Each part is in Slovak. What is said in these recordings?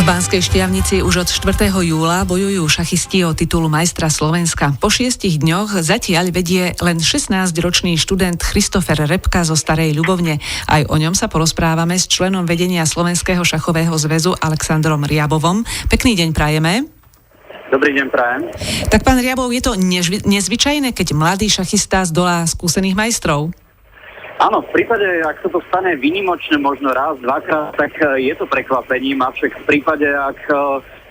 V Banskej Štiavnici už od 4. júla bojujú šachisti o titul majstra Slovenska. Po 6 dňoch zatiaľ vedie len 16-ročný študent Christopher Repka zo Starej Ľubovne. Aj o ňom sa porozprávame s členom vedenia Slovenského šachového zväzu Alexandrom Riabovom. Pekný deň prajeme. Dobrý deň prajem. Tak pán Riabov, je to nezvyčajné, keď mladý šachista zdolá skúsených majstrov? Áno, v prípade, ak sa to stane výnimočne možno raz, dvakrát, tak je to prekvapením, avšak v prípade, ak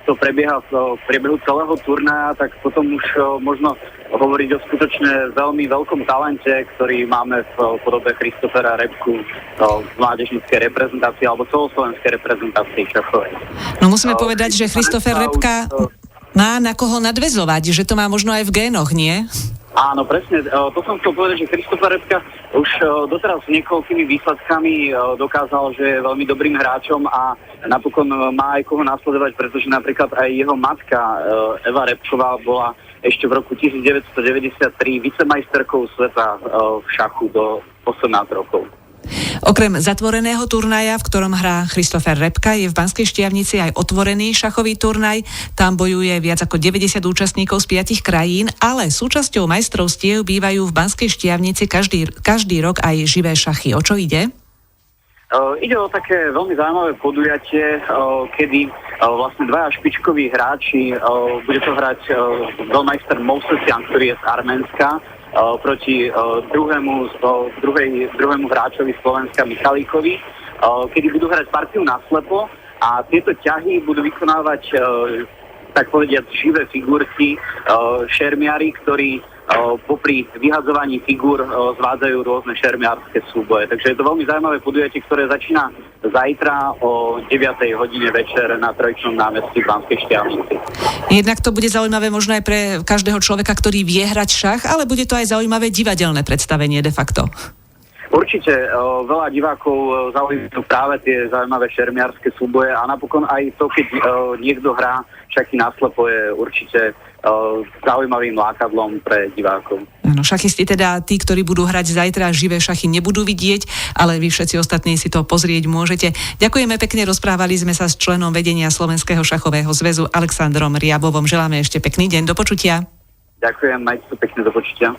to prebieha v priebehu celého turnaja, tak potom už možno hovoriť o skutočne veľmi veľkom talente, ktorý máme v podobe Christophera Repku v mládežníckej reprezentácii alebo celoslovenskej reprezentácii šachovej. No musíme povedať, že Christopher Repka má na koho nadväzovať, že to má možno aj v génoch, nie? Áno, presne. To som chcel povedať, že Christopher Repka už doteraz s niekoľkými výsledkami dokázal, že je veľmi dobrým hráčom a napokon má aj koho nasledovať, pretože napríklad aj jeho matka Eva Repková bola ešte v roku 1993 vicemajsterkou sveta v šachu do 18 rokov. Okrem zatvoreného turnaja, v ktorom hrá Christopher Repka, je v Banskej Štiavnici aj otvorený šachový turnaj. Tam bojuje viac ako 90 účastníkov z 5 krajín, ale súčasťou majstrovstiev bývajú v Banskej Štiavnici každý rok aj živé šachy. O čo ide? Ide o také veľmi zaujímavé podujatie, kedy vlastne dvaja špičkoví hráči, bude to hrať veľmajster Movsesian, ktorý je z Arménska, proti druhému hráčovi Slovenska Michalíkovi, kedy budú hrať partiu naslepo a tieto ťahy budú vykonávať tak povediať živé figurky, šermiari, ktorí popri vyhadzovaní figúr zvádzajú rôzne šermiarske súboje. Takže je to veľmi zaujímavé podujatie, ktoré začína zajtra o 9:00 hodine večer na Trojičnom námestí v Banskej Štiavnici. Jednak to bude zaujímavé možno aj pre každého človeka, ktorý vie hrať šach, ale bude to aj zaujímavé divadelné predstavenie de facto. Určite veľa divákov zaujímajú práve tie zaujímavé šermiarske súboje a napokon aj to, keď niekto hrá šachy naslepo, je určite zaujímavým lákadlom pre divákov. Áno, šachisti teda tí, ktorí budú hrať zajtra živé šachy, nebudú vidieť, ale vy všetci ostatní si to pozrieť môžete. Ďakujeme pekne, rozprávali sme sa s členom vedenia Slovenského šachového zväzu Alexandrom Riabovom. Želáme ešte pekný deň, do počutia. Ďakujem, majte sa pekne, do počutia.